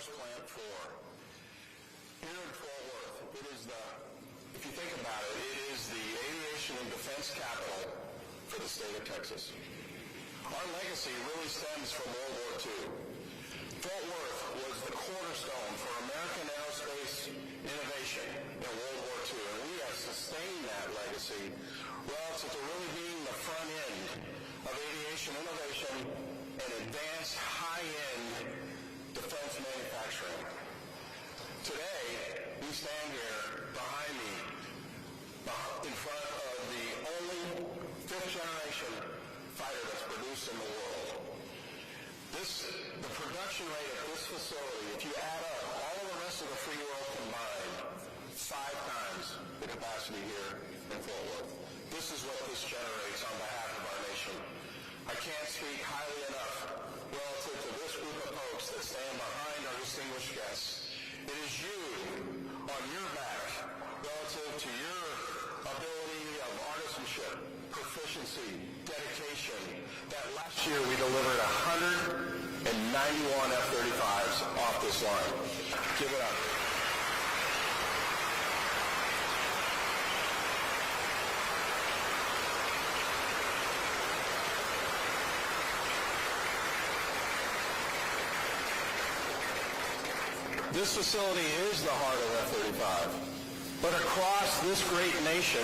Force Plant 4. Here in Fort Worth, it is if you think about it, it is the aviation and defense capital for the state of Texas. Our legacy really stems from World War II. Fort Worth was the cornerstone for American aerospace innovation in World War II, and we have sustained that legacy relative to really being the front end of aviation innovation and advanced high-end defense manufacturing. Today, we stand here behind me in front of the only fifth-generation fighter that's produced in the world. The production rate of this facility, if you add up all of the rest of the free world combined, 5 times the capacity here in Fort Worth. This is what this generates on behalf of our nation. I can't speak highly enough relative to this group of folks that stand behind our distinguished guests. It is you, on your back, relative to your ability of artisanship, proficiency, dedication, that last year we delivered 191 F-35s off this line. Give it up. This facility is the heart of F-35. But across this great nation,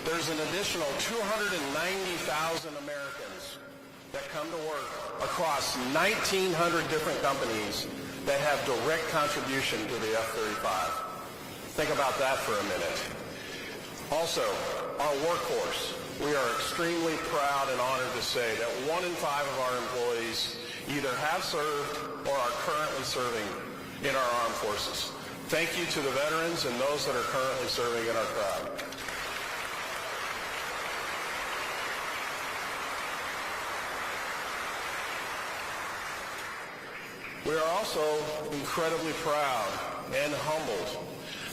there's an additional 290,000 Americans that come to work across 1,900 different companies that have direct contribution to the F-35. Think about that for a minute. Also, our workforce. We are extremely proud and honored to say that 1 in 5 of our employees either have served or are currently serving in our armed forces. Thank you to the veterans and those that are currently serving in our crowd. We are also incredibly proud and humbled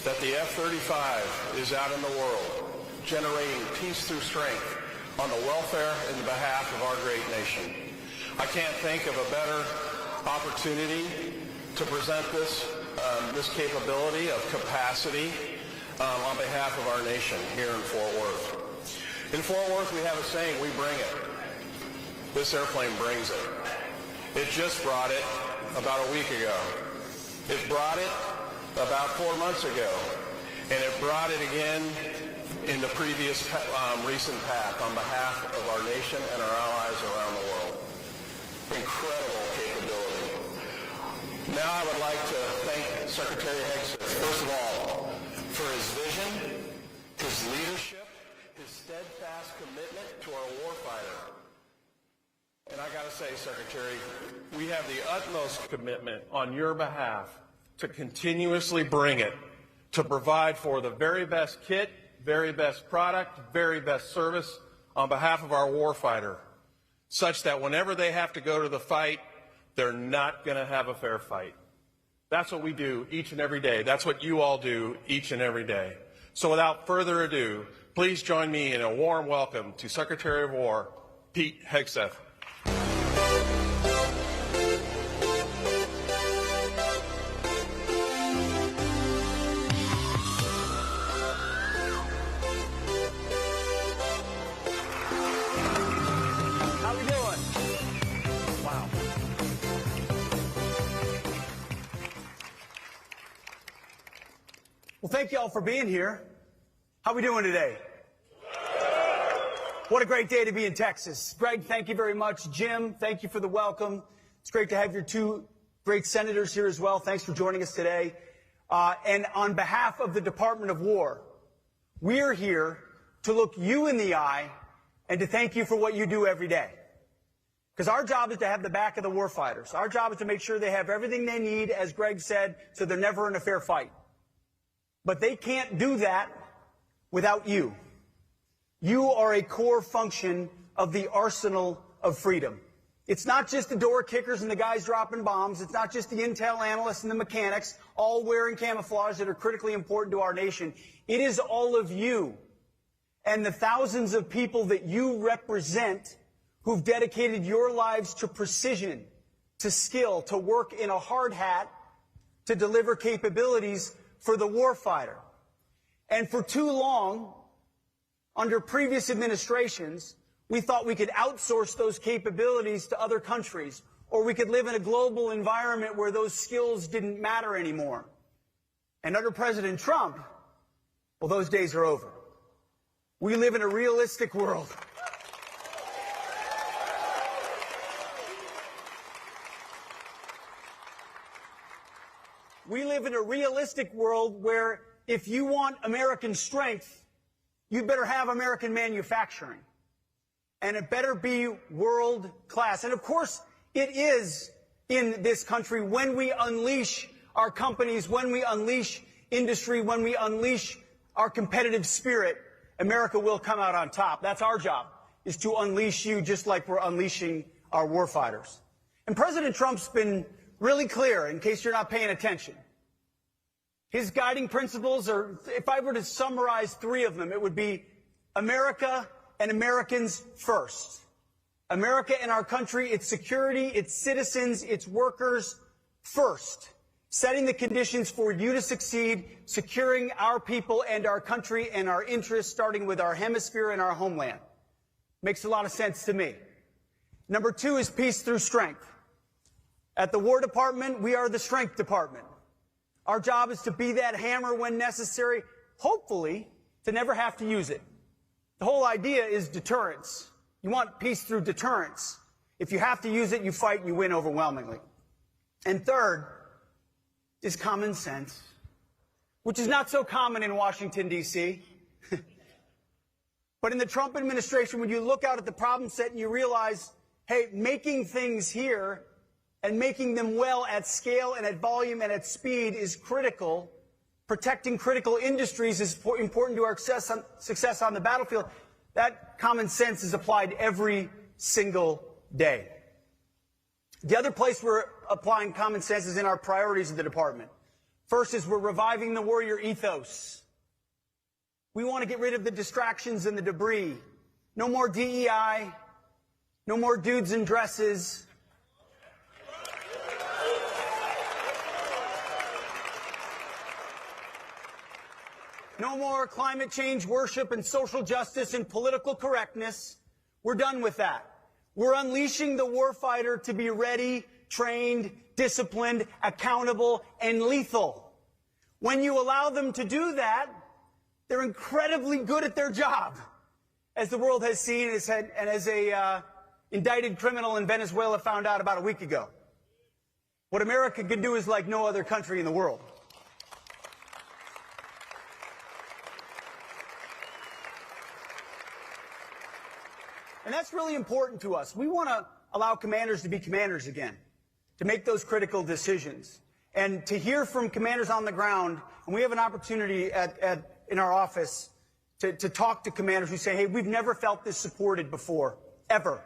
that the F-35 is out in the world, generating peace through strength on the welfare and the behalf of our great nation. I can't think of a better opportunity to present this capability of capacity on behalf of our nation here in Fort Worth. In Fort Worth, we have a saying, we bring it. This airplane brings it. It just brought it about a week ago. It brought it about 4 months ago. And it brought it again in the previous recent path on behalf of our nation and our allies around the world. Incredible capability. Now I would like to thank Secretary Hegseth, first of all, for his vision, his leadership, his steadfast commitment to our warfighter. And I got to say, Secretary, we have the utmost commitment on your behalf to continuously bring it, to provide for the very best kit, very best product, very best service on behalf of our warfighter, such that whenever they have to go to the fight, they're not going to have a fair fight. That's what we do each and every day. That's what you all do each and every day. So without further ado, please join me in a warm welcome to Secretary of War, Pete Hegseth. Well, thank you all for being here. How are we doing today? What a great day to be in Texas. Greg, thank you very much. Jim, thank you for the welcome. It's great to have your 2 great senators here as well. Thanks for joining us today. And on behalf of the Department of War, we are here to look you in the eye and to thank you for what you do every day. Because our job is to have the back of the warfighters. Our job is to make sure they have everything they need, as Greg said, so they're never in a fair fight. But they can't do that without you. You are a core function of the arsenal of freedom. It's not just the door kickers and the guys dropping bombs. It's not just the intel analysts and the mechanics all wearing camouflage that are critically important to our nation. It is all of you and the thousands of people that you represent who've dedicated your lives to precision, to skill, to work in a hard hat to deliver capabilities for the warfighter. And for too long, under previous administrations, we thought we could outsource those capabilities to other countries, or we could live in a global environment where those skills didn't matter anymore. And under President Trump, well, those days are over. We live in a realistic world. We live in a realistic world where if you want American strength, you better have American manufacturing. And it better be world class. And of course, it is in this country when we unleash our companies, when we unleash industry, when we unleash our competitive spirit, America will come out on top. That's our job, is to unleash you just like we're unleashing our warfighters. And President Trump's been really clear, in case you're not paying attention. His guiding principles are, if I were to summarize three of them, it would be America and Americans first. America and our country, its security, its citizens, its workers first. Setting the conditions for you to succeed, securing our people and our country and our interests, starting with our hemisphere and our homeland. Makes a lot of sense to me. Number two is peace through strength. At the War Department, we are the Strength Department. Our job is to be that hammer when necessary, hopefully to never have to use it. The whole idea is deterrence. You want peace through deterrence. If you have to use it, you fight and you win overwhelmingly. And third is common sense, which is not so common in Washington, D.C. But in the Trump administration, when you look out at the problem set and you realize, hey, making things here and making them well at scale and at volume and at speed is critical. Protecting critical industries is important to our success on the battlefield. That common sense is applied every single day. The other place we're applying common sense is in our priorities of the department. First is we're reviving the warrior ethos. We want to get rid of the distractions and the debris. No more DEI. No more dudes in dresses. No more climate change worship and social justice and political correctness. We're done with that. We're unleashing the warfighter to be ready, trained, disciplined, accountable, and lethal. When you allow them to do that, they're incredibly good at their job, as the world has seen and as a indicted criminal in Venezuela found out about a week ago. What America can do is like no other country in the world. And that's really important to us. We want to allow commanders to be commanders again, to make those critical decisions, and to hear from commanders on the ground. And we have an opportunity in our office to talk to commanders who say, hey, we've never felt this supported before, ever,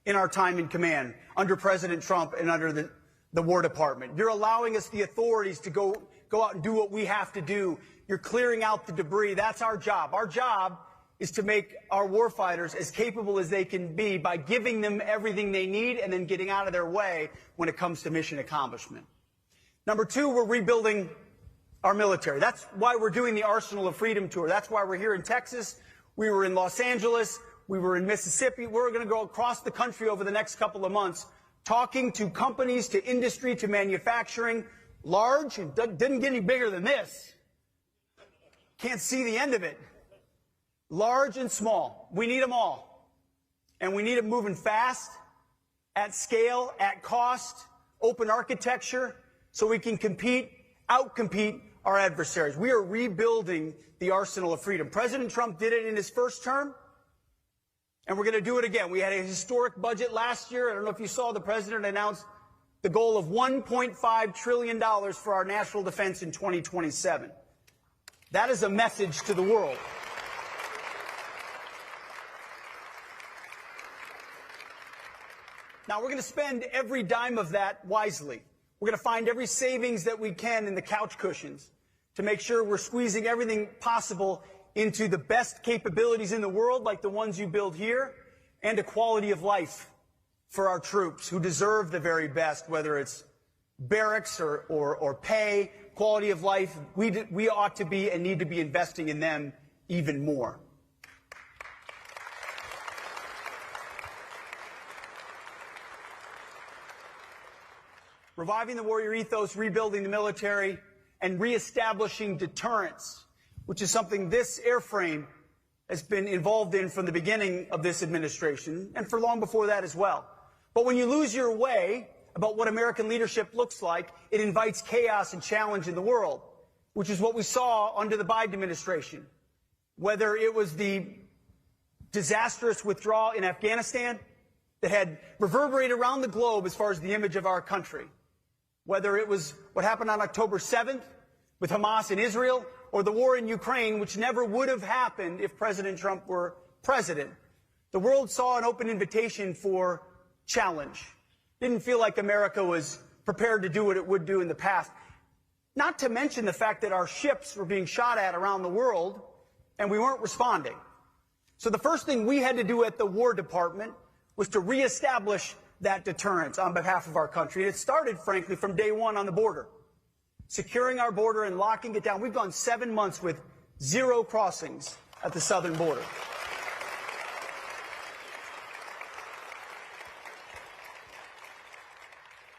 in our time in command, under President Trump and under the War Department. You're allowing us the authorities to go out and do what we have to do. You're clearing out the debris. That's our job. Our job is to make our warfighters as capable as they can be by giving them everything they need and then getting out of their way when it comes to mission accomplishment. Number two, we're rebuilding our military. That's why we're doing the Arsenal of Freedom tour. That's why we're here in Texas. We were in Los Angeles. We were in Mississippi. We're going to go across the country over the next couple of months, talking to companies, to industry, to manufacturing, large, and didn't get any bigger than this. Can't see the end of it. Large and small. We need them all. And we need them moving fast, at scale, at cost, open architecture, so we can outcompete our adversaries. We are rebuilding the Arsenal of Freedom. President Trump did it in his first term, and we're going to do it again. We had a historic budget last year. I don't know if you saw, the president announced the goal of $1.5 trillion for our national defense in 2027. That is a message to the world. Now, we're going to spend every dime of that wisely. We're going to find every savings that we can in the couch cushions to make sure we're squeezing everything possible into the best capabilities in the world, like the ones you build here, and a quality of life for our troops who deserve the very best, whether it's barracks or pay, quality of life, we ought to be and need to be investing in them even more. Reviving the warrior ethos, rebuilding the military, and reestablishing deterrence, which is something this airframe has been involved in from the beginning of this administration and for long before that as well. But when you lose your way about what American leadership looks like, it invites chaos and challenge in the world, which is what we saw under the Biden administration. Whether it was the disastrous withdrawal in Afghanistan that had reverberated around the globe as far as the image of our country, whether it was what happened on October 7th with Hamas in Israel, or the war in Ukraine, which never would have happened if President Trump were president. The world saw an open invitation for challenge. Didn't feel like America was prepared to do what it would do in the past. Not to mention the fact that our ships were being shot at around the world, and we weren't responding. So the first thing we had to do at the War Department was to reestablish that deterrence on behalf of our country. And it started, frankly, from day one on the border. Securing our border and locking it down. We've gone 7 months with 0 crossings at the southern border.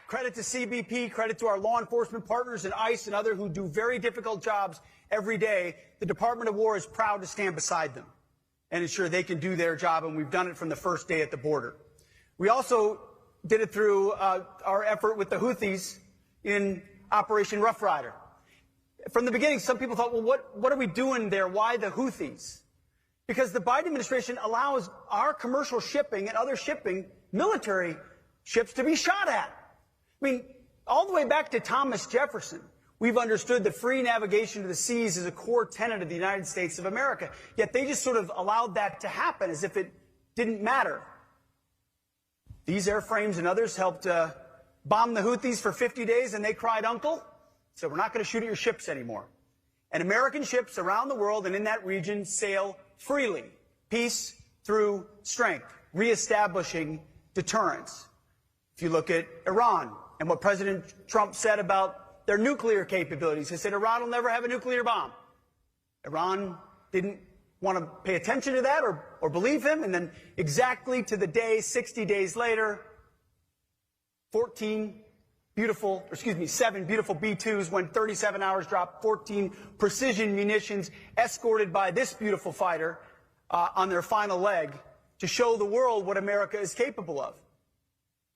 Credit to CBP, credit to our law enforcement partners and ICE and others who do very difficult jobs every day. The Department of War is proud to stand beside them and ensure they can do their job, and we've done it from the first day at the border. We also did it through our effort with the Houthis in Operation Rough Rider. From the beginning, some people thought, well, what are we doing there? Why the Houthis? Because the Biden administration allows our commercial shipping and other shipping, military ships, to be shot at. I mean, all the way back to Thomas Jefferson, we've understood that free navigation to the seas is a core tenet of the United States of America. Yet they just sort of allowed that to happen as if it didn't matter. These airframes and others helped bomb the Houthis for 50 days, and they cried uncle. So we're not going to shoot at your ships anymore. And American ships around the world and in that region sail freely. Peace through strength, reestablishing deterrence. If you look at Iran and what President Trump said about their nuclear capabilities, he said Iran will never have a nuclear bomb. Iran didn't want to pay attention to that or believe him, and then exactly to the day, 60 days later, 7 beautiful B-2s went 37 hours, dropped 14 precision munitions, escorted by this beautiful fighter on their final leg to show the world what America is capable of.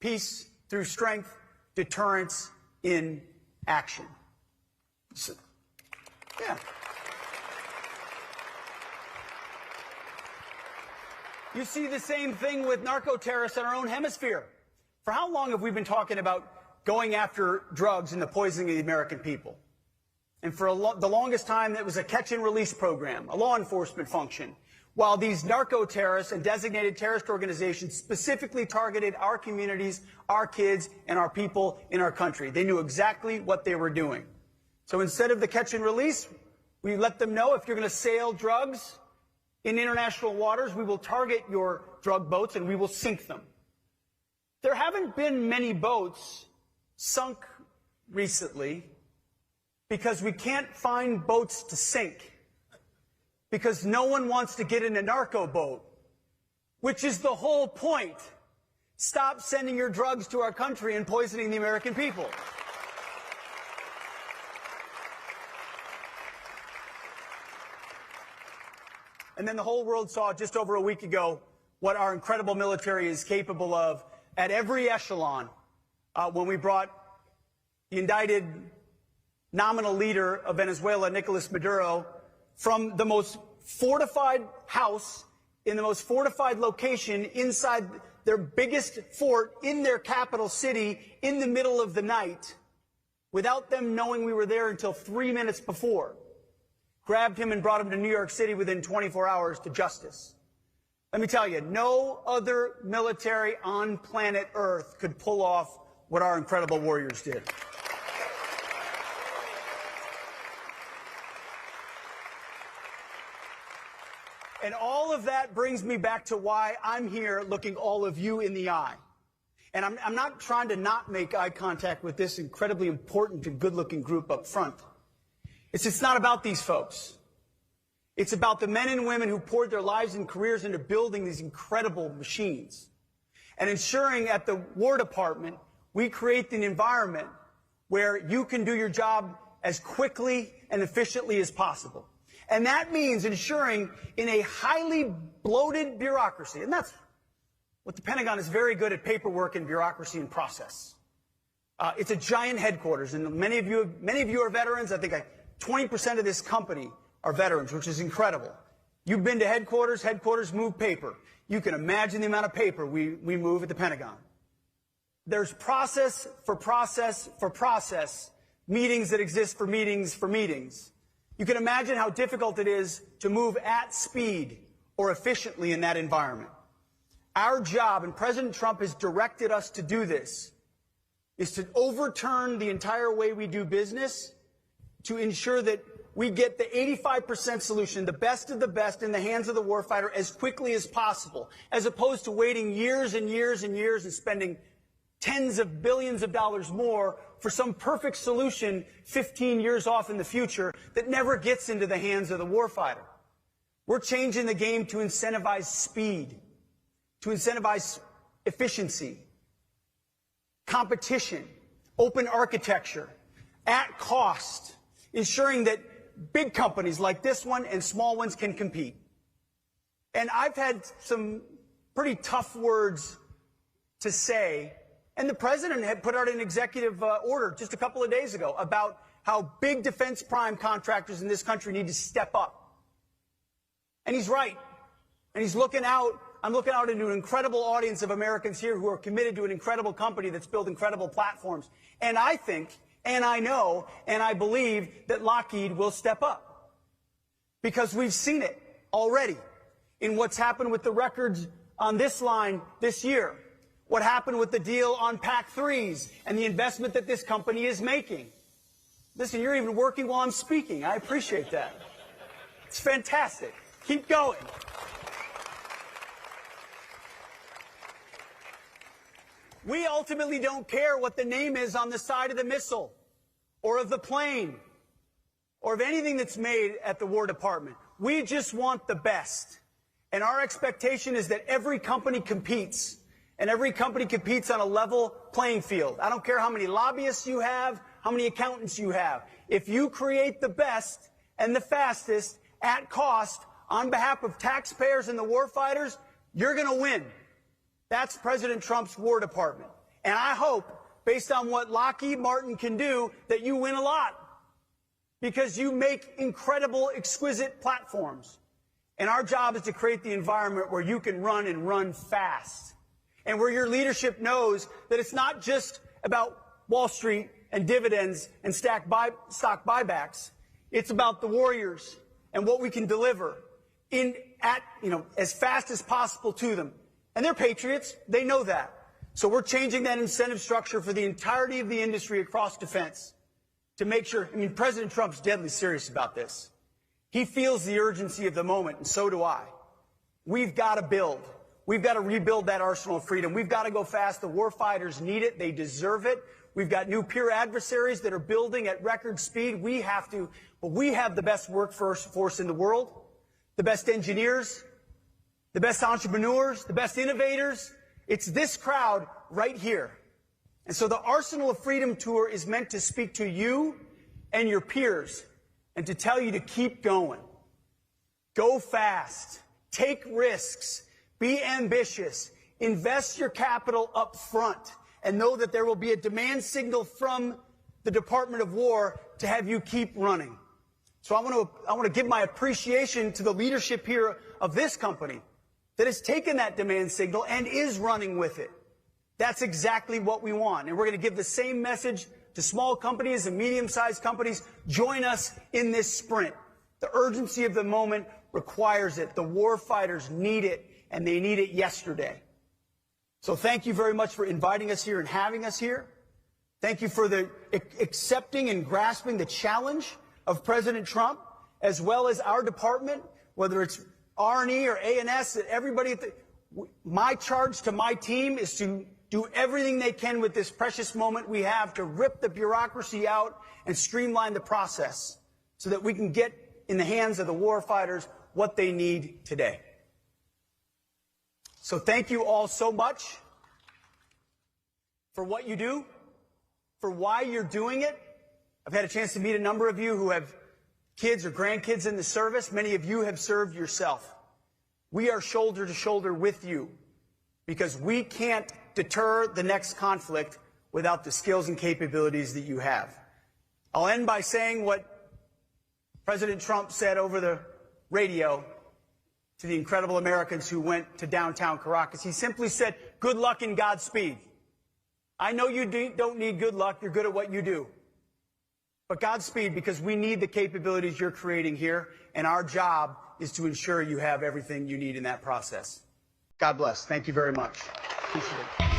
Peace through strength, deterrence in action. So, yeah. You see the same thing with narco-terrorists in our own hemisphere. For how long have we been talking about going after drugs and the poisoning of the American people? And for the longest time, it was a catch-and-release program, a law enforcement function, while these narco-terrorists and designated terrorist organizations specifically targeted our communities, our kids, and our people in our country. They knew exactly what they were doing. So instead of the catch-and-release, we let them know if you're going to sail drugs in international waters, we will target your drug boats and we will sink them. There haven't been many boats sunk recently because we can't find boats to sink. Because no one wants to get in a narco boat, which is the whole point. Stop sending your drugs to our country and poisoning the American people. And then the whole world saw just over a week ago what our incredible military is capable of at every echelon when we brought the indicted nominal leader of Venezuela, Nicolas Maduro, from the most fortified house in the most fortified location inside their biggest fort in their capital city in the middle of the night without them knowing we were there until 3 minutes before. Grabbed him and brought him to New York City within 24 hours to justice. Let me tell you, no other military on planet Earth could pull off what our incredible warriors did. And all of that brings me back to why I'm here looking all of you in the eye. And I'm not trying to not make eye contact with this incredibly important and good-looking group up front. It's not about these folks. It's about the men and women who poured their lives and careers into building these incredible machines and ensuring at the War Department we create an environment where you can do your job as quickly and efficiently as possible. And that means ensuring in a highly bloated bureaucracy, and that's what the Pentagon is very good at: paperwork and bureaucracy and process. It's a giant headquarters, and many of you are veterans. I think 20% of this company are veterans, which is incredible. You've been to headquarters. Headquarters move paper. You can imagine the amount of paper we move at the Pentagon. There's process for process for process, meetings that exist for meetings for meetings. You can imagine how difficult it is to move at speed or efficiently in that environment. Our job, and President Trump has directed us to do this, is to overturn the entire way we do business to ensure that we get the 85% solution, the best of the best, in the hands of the warfighter as quickly as possible, as opposed to waiting years and years and years and spending tens of billions of dollars more for some perfect solution 15 years off in the future that never gets into the hands of the warfighter. We're changing the game to incentivize speed, to incentivize efficiency, competition, open architecture, at cost, ensuring that big companies like this one and small ones can compete. And I've had some pretty tough words to say, and the president had put out an executive order just a couple of days ago about how big defense prime contractors in this country need to step up. And he's right. And he's looking out. I'm looking out into an incredible audience of Americans here who are committed to an incredible company that's built incredible platforms. And I think, and I know, and I believe that Lockheed will step up. Because we've seen it already in what's happened with the records on this line this year. What happened with the deal on PAC-3s and the investment that this company is making. Listen, you're even working while I'm speaking. I appreciate that. It's fantastic. Keep going. We ultimately don't care what the name is on the side of the missile or of the plane or of anything that's made at the War Department. We just want the best. And our expectation is that every company competes, and every company competes on a level playing field. I don't care how many lobbyists you have, how many accountants you have. If you create the best and the fastest at cost on behalf of taxpayers and the warfighters, you're going to win. That's President Trump's War Department. And I hope, based on what Lockheed Martin can do, that you win a lot. Because you make incredible, exquisite platforms. And our job is to create the environment where you can run and run fast. And where your leadership knows that it's not just about Wall Street and dividends and stock buybacks. It's about the warriors and what we can deliver as fast as possible to them. And they're patriots. They know that. So we're changing that incentive structure for the entirety of the industry across defense to make sure. I mean, President Trump's deadly serious about this. He feels the urgency of the moment, and so do I. We've got to build. We've got to rebuild that arsenal of freedom. We've got to go fast. The warfighters need it. They deserve it. We've got new peer adversaries that are building at record speed. We have to, but we have the best workforce in the world, the best engineers, the best entrepreneurs, the best innovators. It's this crowd right here. And so the Arsenal of Freedom Tour is meant to speak to you and your peers and to tell you to keep going. Go fast. Take risks. Be ambitious. Invest your capital up front and know that there will be a demand signal from the Department of War to have you keep running. So I want to give my appreciation to the leadership here of this company that has taken that demand signal and is running with it. That's exactly what we want. And we're going to give the same message to small companies and medium-sized companies. Join us in this sprint. The urgency of the moment requires it. The war fighters need it, and they need it yesterday. So thank you very much for inviting us here and having us here. Thank you for the accepting and grasping the challenge of President Trump, as well as our department, whether it's R&E or A&S, everybody. My charge to my team is to do everything they can with this precious moment we have to rip the bureaucracy out and streamline the process so that we can get in the hands of the warfighters what they need today. So thank you all so much for what you do, for why you're doing it. I've had a chance to meet a number of you who have kids or grandkids in the service. Many of you have served yourself. We are shoulder to shoulder with you because we can't deter the next conflict without the skills and capabilities that you have. I'll end by saying what President Trump said over the radio to the incredible Americans who went to downtown Caracas. He simply said, good luck and Godspeed. I know you don't need good luck. You're good at what you do. But Godspeed, because we need the capabilities you're creating here, and our job is to ensure you have everything you need in that process. God bless. Thank you very much. Appreciate it.